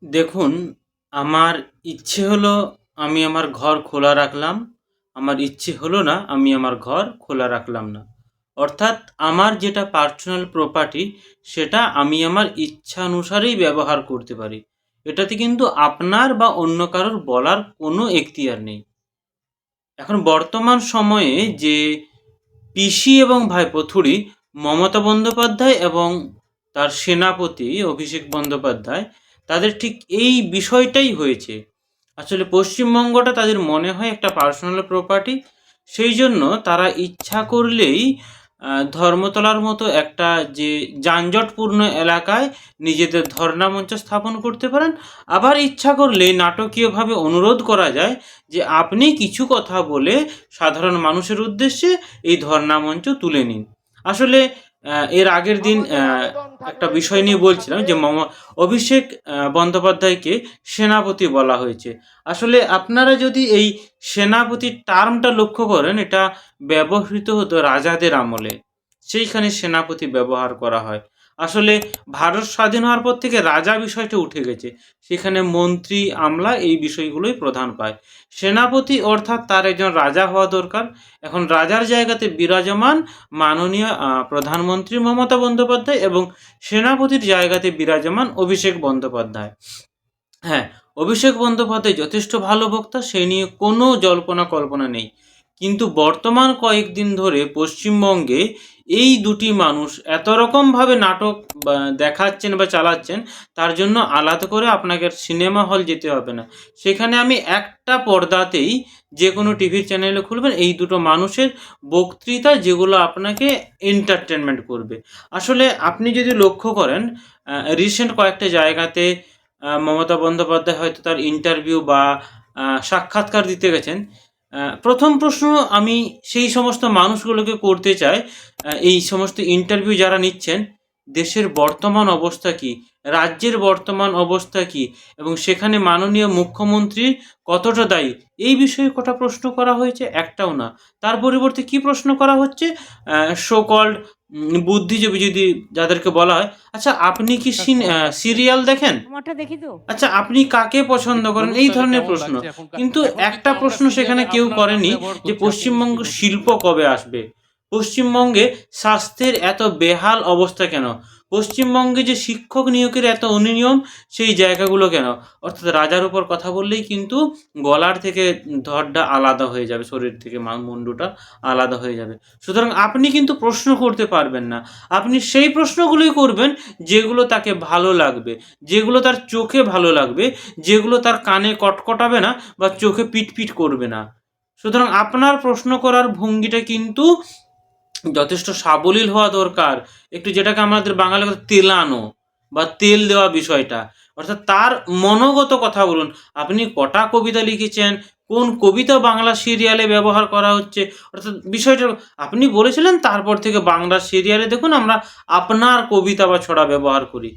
দেখুন, আমার ইচ্ছে হলো আমি আমার ঘর খোলা রাখলাম। আমার ইচ্ছে হলো না আমি আমার ঘর খোলা রাখলাম না। অর্থাৎ আমার যেটা পার্সোনাল প্রপার্টি সেটা আমি আমার ইচ্ছানুসারেই ব্যবহার করতে পারি। এটাতে কিন্তু আপনার বা অন্য কারোর বলার কোনো এখতিয়ার নেই। এখন বর্তমান সময়ে যে পিসি এবং ভাইপো থুড়ি মমতা বন্দ্যোপাধ্যায় এবং তার সেনাপতি অভিষেক বন্দ্যোপাধ্যায় তাদের ঠিক এই বিষয়টাই হয়েছে। আসলে পশ্চিমবঙ্গটা তাদের মনে হয় একটা পার্সোনাল প্রপার্টি। সেই জন্য তারা ইচ্ছা করলেই ধর্মতলার মতো একটা যে যানজটপূর্ণ এলাকায় নিজেদের ধর্ণা মঞ্চ স্থাপন করতে পারেন। আবার ইচ্ছা করলে নাটকীয়ভাবে অনুরোধ করা যায় যে আপনি কিছু কথা বলে সাধারণ মানুষের উদ্দেশ্যে এই ধর্ণা মঞ্চ তুলে নিন। আসলে এর আগের দিন একটা বিষয় নিয়ে বলছিলাম যে অভিষেক বন্দ্যোপাধ্যায়কে সেনাপতি বলা হয়েছে। আসলে আপনারা যদি এই সেনাপতির টার্মটা লক্ষ্য করেন, এটা ব্যবহৃত হতো রাজাদের আমলে। সেইখানে সেনাপতি ব্যবহার করা হয়। আসলে ভারত স্বাধীন হওয়ার পর থেকে রাজা বিষয়টা উঠে গেছে। সেখানে মন্ত্রী, আমলা এই বিষয়গুলোই প্রধান পায়। সেনাপতি অর্থাৎ তার একজন রাজা হওয়া দরকার। এখন রাজার জায়গাতে বিরাজমান মাননীয় প্রধানমন্ত্রী মমতা বন্দ্যোপাধ্যায় এবং সেনাপতির জায়গাতে বিরাজমান অভিষেক বন্দ্যোপাধ্যায়। হ্যাঁ, অভিষেক বন্দ্যোপাধ্যায় যথেষ্ট ভালো বক্তা, সেই নিয়ে কোনো জল্পনা কল্পনা নেই। কিন্তু বর্তমান কয়েকদিন ধরে পশ্চিমবঙ্গে এই দুটি মানুষ এত রকমভাবে নাটক দেখাচ্ছেন বা চালাচ্ছেন, তার জন্য আলাদা করে আপনাকে সিনেমা হল যেতে হবে না। সেখানে আমি একটা পর্দাতেই যে কোনো টিভির চ্যানেলে খুলবেন এই দুটো মানুষের বক্তৃতা, যেগুলো আপনাকে এন্টারটেনমেন্ট করবে। আসলে আপনি যদি লক্ষ্য করেন, রিসেন্ট কয়েকটা জায়গাতে মমতা বন্দ্যোপাধ্যায় হয়তো তার ইন্টারভিউ বা সাক্ষাৎকার দিতে গেছেন। প্রথম প্রশ্ন আমি সেই সমস্ত মানুষগুলোকে করতে চাই, এই সমস্ত ইন্টারভিউ যারা নিচ্ছেন, দেশের বর্তমান অবস্থা কী, রাজ্যের বর্তমান অবস্থা কী এবং সেখানে মাননীয় মুখ্যমন্ত্রী কতটা দায়ী, এই বিষয়ে কটা প্রশ্ন করা হয়েছে? একটাও না। তার পরিবর্তে কী প্রশ্ন করা হচ্ছে? সো কল্ড বুদ্ধিজীবী যদি যাদেরকে বলা হয়, আচ্ছা আপনি কি সিরিয়াল দেখেন? আমারটা দেখি তো। আচ্ছা আপনি কাকে পছন্দ করেন? এই ধরনের প্রশ্ন। কিন্তু একটা প্রশ্ন সেখানে কেউ করেনি যে পশ্চিমবঙ্গ শিল্প কবে আসবে? পশ্চিমবঙ্গে স্বাস্থ্যের এত বেহাল অবস্থা কেন? পশ্চিমবঙ্গে যে শিক্ষক নিয়োগের এত অনিয়ম, সেই জায়গাগুলো কেন? অর্থাৎ রাজার উপর কথা বললেই কিন্তু গলার থেকে ধড়টা আলাদা হয়ে যাবে, শরীর থেকে মুন্ডুটা আলাদা হয়ে যাবে। সুতরাং আপনি কিন্তু প্রশ্ন করতে পারবেন না। আপনি সেই প্রশ্নগুলোই করবেন যেগুলো তাকে ভালো লাগবে, যেগুলো তার চোখে ভালো লাগবে, যেগুলো তার কানে কটকটাবে না বা চোখে পিটপিট করবে না। সুতরাং আপনার প্রশ্ন করার ভঙ্গিটা কিন্তু যথেষ্ট সাবলীল হওয়া দরকার। একটু যেটাকে আমাদের বাংলা কথায় তেলানো বা তেল দেওয়া বিষয়টা। অর্থাৎ তার মনোগত কথা বলুন। আপনি কটা কবিতা লিখেছেন, কোন কবিতা বাংলা সিরিয়ালে ব্যবহার করা হচ্ছে, অর্থাৎ বিষয়টা আপনি বলেছিলেন তারপর থেকে বাংলা সিরিয়ালে দেখুন আমরা আপনার কবিতা বা ছড়া ব্যবহার করি।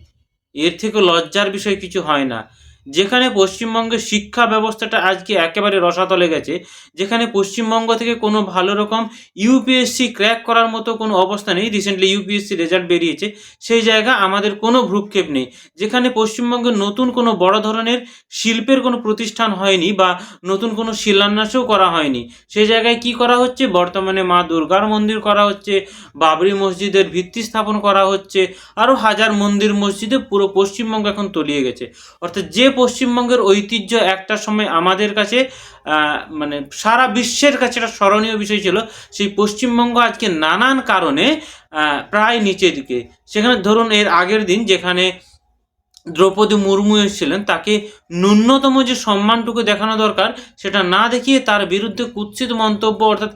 এর থেকে লজ্জার বিষয় কিছু হয় না। যেখানে পশ্চিমবঙ্গের শিক্ষা ব্যবস্থাটা আজকে একেবারে রসাতলে গেছে, যেখানে পশ্চিমবঙ্গ থেকে কোনো ভালো রকম ইউপিএসসি ক্র্যাক করার মতো কোনো অবস্থা নেই, রিসেন্টলি ইউপিএসসি রেজাল্ট বেরিয়েছে, সেই জায়গায় আমাদের কোনো ভ্রুক্ষেপ নেই। যেখানে পশ্চিমবঙ্গে নতুন কোনো বড় ধরনের শিল্পের কোনো প্রতিষ্ঠান হয়নি বা নতুন কোনো শিলান্যাসও করা হয়নি, সেই জায়গায় কি করা হচ্ছে? বর্তমানে মা দুর্গার মন্দির করা হচ্ছে, বাবরি মসজিদের ভিত্তি স্থাপন করা হচ্ছে, আরও হাজার মন্দির মসজিদে পুরো পশ্চিমবঙ্গ এখন তলিয়ে গেছে। অর্থাৎ যে পশ্চিমবঙ্গের ঐতিহ্য একটা সময় আমাদের কাছে মানে সারা বিশ্বের কাছে একটা স্মরণীয় বিষয় ছিল, সেই পশ্চিমবঙ্গ আজকে নানান কারণে প্রায় নিচের দিকে। সেখানে ধরুন এর আগের দিন যেখানে দ্রৌপদী মুর্মু এসেছিলেন, তাকে ন্যূনতম যে সম্মানটুকু দেখানো দরকার সেটা না দেখিয়ে তার বিরুদ্ধে কুৎসিত মন্তব্য, অর্থাৎ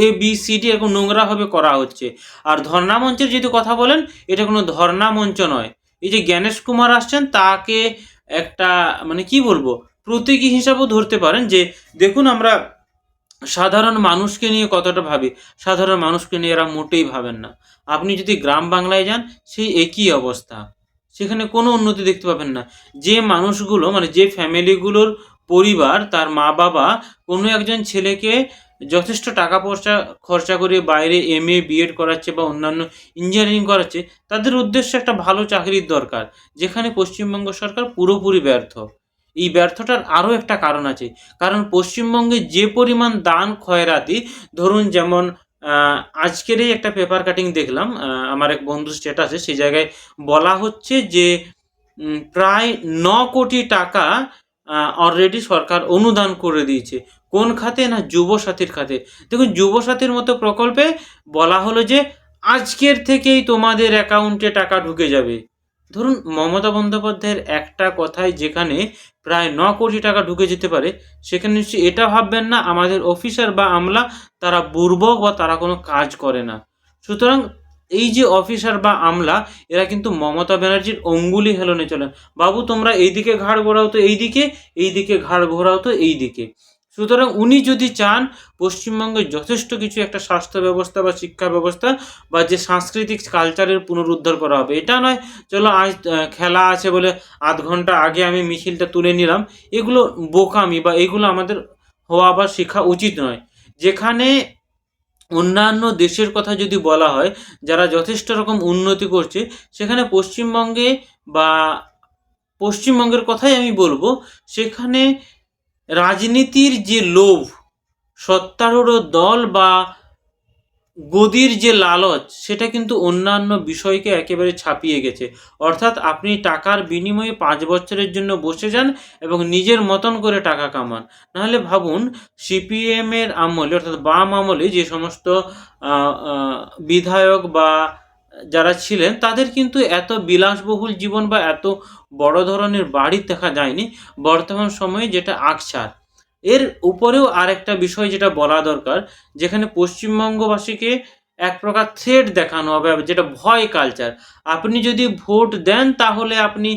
ABCD এরকম নোংরাভাবে করা হচ্ছে। আর ধর্ণা মঞ্চের যদি কথা বলেন, এটা কোনো ধর্ণা মঞ্চ নয়। এই যে জ্ঞানেশ কুমার আসছেন, তাকে একটা মানে কি বলবো, প্রতীকী হিসাবেও ধরতে পারেন যে দেখুন আমরা সাধারণ মানুষকে নিয়ে কতটা ভাবি, সাধারণ মানুষকে নিয়ে এরা মোটেই ভাবেন না। আপনি যদি গ্রাম বাংলায় যান, সেই একই অবস্থা, সেখানে কোনো উন্নতি দেখতে পাবেন না। যে মানুষগুলো মানে যে ফ্যামিলিগুলোর পরিবার, তার মা বাবা কোনো একজন ছেলেকে যথেষ্ট টাকা পয়সা খরচা করে বাইরে এমএ বিএড করাচ্ছে বা অন্যান্য ইঞ্জিনিয়ারিং করাচ্ছে, তাদের উদ্দেশ্যে একটা ভালো চাকরির দরকার, যেখানে পশ্চিমবঙ্গ সরকার পুরোপুরি ব্যর্থ। এই ব্যর্থটার আরও একটা কারণ আছে। কারণ পশ্চিমবঙ্গে যে পরিমাণ দান খয়রাতি, ধরুন যেমন আজকেরই একটা পেপার কাটিং দেখলাম, আমার এক বন্ধুর স্ট্যাটাসে, সেই জায়গায় বলা হচ্ছে যে প্রায় ৯ কোটি টাকা অলরেডি সরকার অনুদান করে দিয়েছে। কোন খাতে? না যুবসাথীর খাতে। দেখুন, যুবসাথীর মতো প্রকল্পে বলা হলো যে আজকের থেকেই তোমাদের অ্যাকাউন্টে টাকা ঢুকে যাবে। ধরুন মমতা বন্দ্যোপাধ্যায়ের একটা কথায় যেখানে প্রায় ৯ কোটি টাকা ঢুকে যেতে পারে, সেখানে নিশ্চয়ই এটা ভাববেন না আমাদের অফিসার বা আমলা তারা বুর্বক বা তারা কোনো কাজ করে না। সুতরাং এই যে অফিসার বা আমলা, এরা কিন্তু মমতা ব্যানার্জির অঙ্গুলি হেলনে চলেন। বাবু তোমরা এইদিকে ঘাড় ঘোরাও তো এইদিকে, এইদিকে ঘাড় ঘোরাও তো এইদিকে। সুতরাং উনি যদি চান পশ্চিমবঙ্গে যথেষ্ট কিছু একটা স্বাস্থ্য ব্যবস্থা বা শিক্ষা ব্যবস্থা বা যে সাংস্কৃতিক কালচারের পুনরুদ্ধার করা হবে, এটা নয় চলো আজ খেলা আছে বলে আধ ঘন্টা আগে আমি মিছিলটা তুলে নিলাম, এগুলো বোকামি বা এগুলো আমাদের হওয়া বা শেখা উচিত নয়। যেখানে অন্যান্য দেশের কথা যদি বলা হয়, যারা যথেষ্ট রকম উন্নতি করছে, সেখানে পশ্চিমবঙ্গে বা পশ্চিমবঙ্গের কথাই আমি বলবো, সেখানে রাজনীতির যে লোভ, সত্তারূঢ় দল বা গদির যে লালচ, সেটা কিন্তু অন্যান্য বিষয়কে একেবারে ছাপিয়ে গেছে। অর্থাৎ আপনি টাকার বিনিময়ে ৫ বছরের জন্য বসে যান এবং নিজের মতন করে টাকা কামান। নাহলে ভাবুন সিপিএমের আমলে, অর্থাৎ বাম আমলে যে সমস্ত আ আ বিধায়ক বা যারা ছিলেন, তাদের কিন্তু এত বিলাসবহুল জীবন বা এত বড় ধরনের বাড়ি দেখা যায়নি। বর্তমান সময়ে যেটা আকছার। এর উপরেও আরেকটা বিষয় যেটা বলা দরকার, যেখানে পশ্চিমবঙ্গবাসীকে এক প্রকার থ্রেট দেখানো হবে, যেটা ভয় কালচার। আপনি যদি ভোট দেন তাহলে আপনি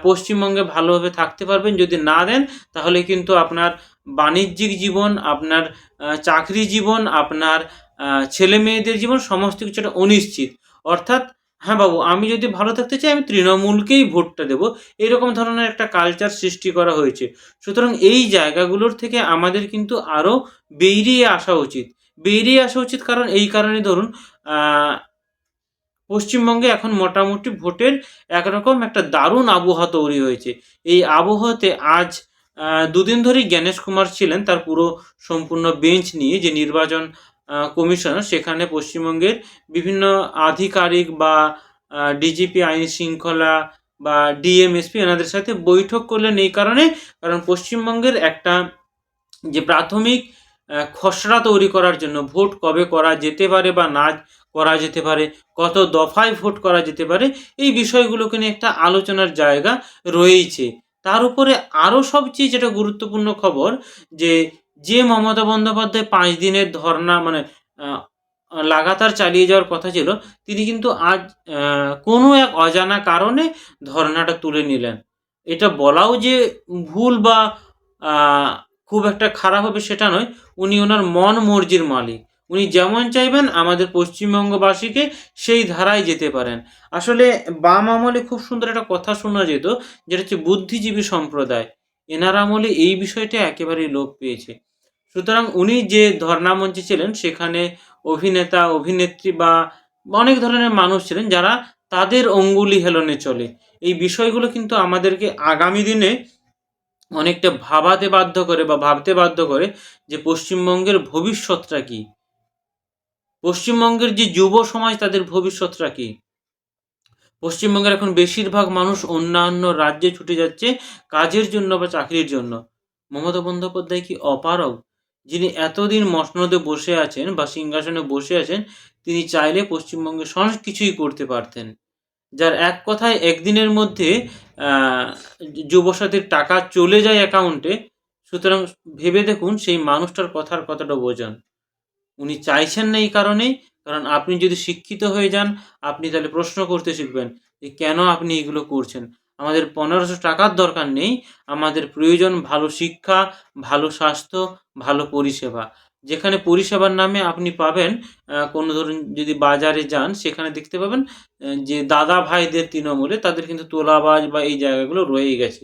পশ্চিমবঙ্গে ভালোভাবে থাকতে পারবেন, যদি না দেন তাহলে কিন্তু আপনার বাণিজ্যিক জীবন, আপনার চাকরি জীবন, আপনার ছেলেমেয়েদের জীবন সমস্ত কিছু একটা অনিশ্চিত। অর্থাৎ হ্যাঁ বাবু, আমি যদি ভালো থাকতে চাই আমি তৃণমূলকেই ভোটটা দেবো, এরকম ধরনের একটা কালচার সৃষ্টি করা হয়েছে। সুতরাং এই জায়গাগুলোর থেকে আমাদের কিন্তু আরও বেরিয়ে আসা উচিত। বেরিয়ে আসা উচিত কারণ এই কারণে, ধরুন পশ্চিমবঙ্গে এখন মোটামুটি ভোটের একরকম একটা দারুণ আবহাওয়া তৈরি হয়েছে। এই আবহাওয়াতে আজ ২ দিন ধরেই জ্ঞানেশ কুমার ছিলেন তার পুরো সম্পূর্ণ বেঞ্চ নিয়ে, যে নির্বাচন কমিশনার, সেখানে পশ্চিমবঙ্গের বিভিন্ন আধিকারিক বা ডিজিপি আইন শৃঙ্খলা বা ডিএমএসপি এনাদের সাথে বৈঠক করলেন এই কারণে, কারণ পশ্চিমবঙ্গের একটা যে প্রাথমিক খসড়া তৈরি করার জন্য, ভোট কবে করা যেতে পারে বা না করা যেতে পারে, কত দফায় ভোট করা যেতে পারে, এই বিষয়গুলোকে নিয়ে একটা আলোচনার জায়গা রয়েইছে। তার উপরে আরও সবচেয়ে যেটা গুরুত্বপূর্ণ খবর, যে মমতা বন্দ্যোপাধ্যায় ৫ দিনের ধর্না মানে আ লাগাতার চালিয়ে যাওয়ার কথা ছিল, তিনি কিন্তু আজ কোনো এক অজানা কারণে ধর্নাটা তুলে নিলেন। এটা বলাও যে ভুল বা আ খুব একটা খারাপ হবে সেটা নয়। উনি ওনার মন মর্জির মালিক। উনি যেমন চাইবেন আমাদের পশ্চিমবঙ্গবাসীকে সেই ধারায় যেতে পারেন। আসলে বাম আমলে খুব সুন্দর একটা কথা শোনা যেত, যেটা হচ্ছে বুদ্ধিজীবী সম্প্রদায়। এনার আমলে এই বিষয়টা একেবারেই লোপ পেয়েছে। সুতরাং উনি যে ধর্ণা মঞ্চে ছিলেন, সেখানে অভিনেতা, অভিনেত্রী বা অনেক ধরনের মানুষ ছিলেন যারা তাদের অঙ্গুলি হেলনে চলে। এই বিষয়গুলো কিন্তু আমাদেরকে আগামী দিনে অনেকটা ভাবাতে বাধ্য করে বা ভাবতে বাধ্য করে যে পশ্চিমবঙ্গের ভবিষ্যৎটা কী? পশ্চিমবঙ্গের যে যুব সমাজ, তাদের ভবিষ্যৎটা কী? পশ্চিমবঙ্গের এখন বেশিরভাগ মানুষ অন্যান্য রাজ্যে ছুটে যাচ্ছে কাজের জন্য বা চাকরির জন্য। মমতা বন্দ্যোপাধ্যায় কি অপারগ? যিনি এতদিন মসনদে বসে আছেন বা সিংহাসনে বসে আছেন, তিনি চাইলে পশ্চিমবঙ্গে অনেক কিছুই করতে পারতেন। যার এক কথায় একদিনের মধ্যে আ যুবসাথীর টাকা চলে যায় অ্যাকাউন্টে। সুতরাং ভেবে দেখুন সেই মানুষটার কথার কতটা ওজন। উনি চাইছেন না এই কারণেই, কারণ আপনি যদি শিক্ষিত হয়ে যান, আপনি তাহলে প্রশ্ন করতে শিখবেন যে কেন আপনি এগুলো করছেন? আমাদের ১৫০০ টাকার দরকার নেই। আমাদের প্রয়োজন ভালো শিক্ষা, ভালো স্বাস্থ্য, ভালো পরিষেবা। যেখানে পরিষেবার নামে আপনি পাবেন, কোনো ধরুন যদি বাজারে যান সেখানে দেখতে পাবেন যে দাদা ভাইদের তৃণমূলে তাদের কিন্তু তোলাবাজ বা এই জায়গাগুলো রয়েই গেছে।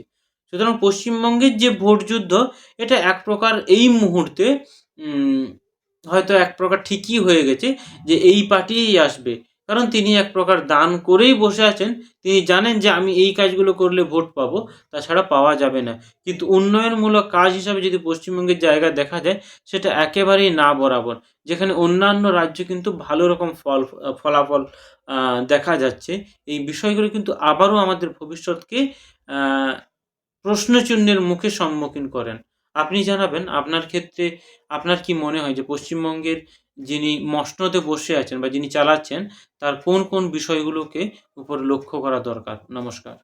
সুতরাং পশ্চিমবঙ্গের যে ভোট যুদ্ধ, এটা এক প্রকার এই মুহূর্তে উম হয়তো এক প্রকার ঠিকই হয়ে গেছে যে এই পার্টিই আসবে। কারণ তিনি এক প্রকার দান করেই বসে আছেন। তিনি জানেন যে আমি এই কাজগুলো করলে ভোট পাবো, তাছাড়া পাওয়া যাবে না। কিন্তু উন্নয়নমূলক কাজ হিসাবে যদি পশ্চিমবঙ্গের জায়গা দেখা যায়, সেটা একেবারেই না বরাবর। যেখানে অন্যান্য রাজ্যে কিন্তু ভালো রকম ফলাফল দেখা যাচ্ছে। এই বিষয়গুলো কিন্তু আবারও আমাদের ভবিষ্যৎকে আ প্রশ্নচিহ্নের মুখে সম্মুখীন করেন। আপনি জানাবেন আপনার ক্ষেত্রে আপনার কি মনে হয় যে পশ্চিমবঙ্গের যিনি মসনদে বসে আছেন বা যিনি চালাচ্ছেন তার কোন বিষয়গুলোকে উপর লক্ষ্য করা দরকার? নমস্কার।